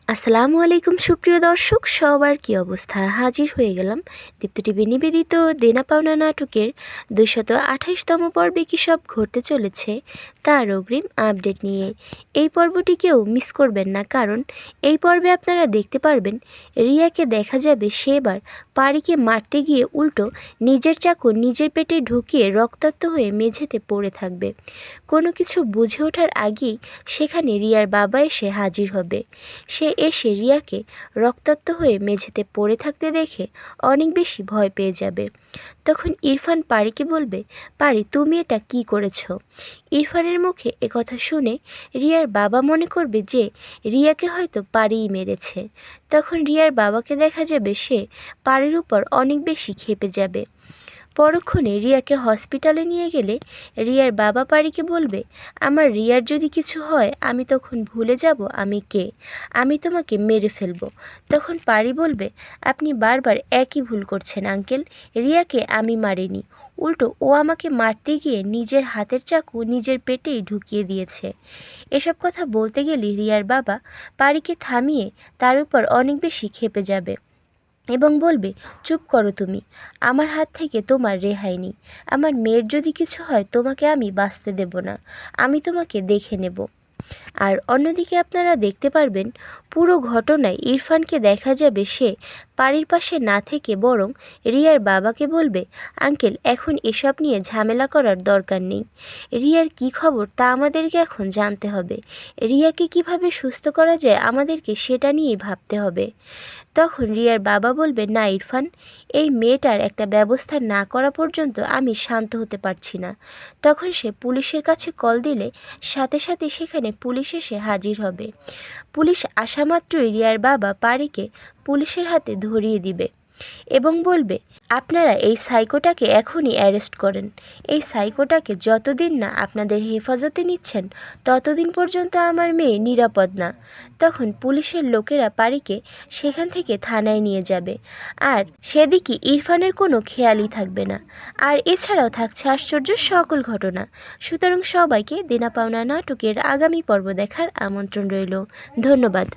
আসসালামু আলাইকুম সুপ্রিয় দর্শক, সবার কি অবস্থা? হাজির হয়ে গেলাম দীপ্ত টিভি নিবেদিত দেনা পাওনা নাটকের 228তম পর্বে কী সব ঘটতে চলেছে তার অগ্রিম আপডেট নিয়ে। এই পর্বটি কেউ মিস করবেন না, কারণ এই পর্বে আপনারা দেখতে পারবেন রিয়াকে দেখা যাবে সে এবার পারিকে মারতে গিয়ে উল্টো নিজের চাকু নিজের পেটে ঢুকিয়ে রক্তাক্ত হয়ে মেঝেতে পড়ে থাকবে। কোনো কিছু বুঝে ওঠার আগেই সেখানে রিয়ার বাবা এসে হাজির হবে। সে এসে রিয়াকে রক্তাক্ত হয়ে মেঝেতে পড়ে থাকতে দেখে অনেক বেশি ভয় পেয়ে যাবে। তখন ইরফান পারিকে বলবে, পারি তুমি এটা কি করেছো? ইরফানের মুখে একথা শুনে রিয়ার বাবা মনে করবে যে রিয়াকে হয়তো পারিই মেরেছে। তখন রিয়ার বাবাকে দেখা যাবে সে পারির উপর অনেক বেশি ক্ষেপে যাবে। পরক্ষণে রিয়াকে হসপিটালে নিয়ে গেলে রিয়ার বাবা পারিকে বলবে, আমার রিয়ার যদি কিছু হয় আমি তখন ভুলে যাব আমি কে, আমি তোমাকে মেরে ফেলবো। তখন পারি বলবে, আপনি বারবার একই ভুল করছেন আঙ্কেল, রিয়াকে আমি মারিনি, উল্টো ও আমাকে মারতে গিয়ে নিজের হাতের চাকু নিজের পেটেই ঢুকিয়ে দিয়েছে। এসব কথা বলতে গেলে রিয়ার বাবা পারিকে থামিয়ে তার উপর অনেক বেশি ক্ষেপে যাবে এবং বলবে, চুপ করো তুমি, আমার হাত থেকে তোমার রেহাই নেই, আমার মেয়ের যদি কিছু হয় তোমাকে আমি বাঁচতে দেব না, আমি তোমাকে দেখে নেব। আর অন্যদিকে আপনারা দেখতে পারবেন পুরো ঘটনায় ইরফানকে দেখা যাবে সে পারির পাশে না থেকে বরং রিয়ার বাবাকে বলবে, আঙ্কেল এখন এসব নিয়ে ঝামেলা করার দরকার নেই, রিয়ার কি খবর তা আমাদেরকে এখন জানতে হবে, রিয়াকে কিভাবে সুস্থ করা যায় আমাদেরকে সেটা নিয়েই ভাবতে হবে। তখন রিয়ার বাবা বলবে, না ইরফান, এই মেয়েটার একটা ব্যবস্থা না করা পর্যন্ত আমি শান্ত হতে পারছি না। তখন সে পুলিশের কাছে কল দিলে সাথে সাথে সেখানে পুলিশ এসে হাজির হবে। পুলিশ আসা মাত্রই রিয়ার বাবা পারিকে পুলিশের হাতে ধরিয়ে দিবে এবং বলবে, আপনারা এই সাইকোটাকে এখনই অ্যারেস্ট করেন, এই সাইকোটাকে যতদিন না আপনাদের হেফাজতে নিচ্ছেন ততদিন পর্যন্ত আমার মেয়ে নিরাপদ না। তখন পুলিশের লোকেরা পারিকে সেখান থেকে থানায় নিয়ে যাবে, আর সেদিকে ইরফানের কোনো খেয়ালই থাকবে না। আর এছাড়াও থাকছে আশ্চর্য সকল ঘটনা। সুতরাং সবাইকে দেনা পাওনা নাটকের আগামী পর্ব দেখার আমন্ত্রণ রইল। ধন্যবাদ।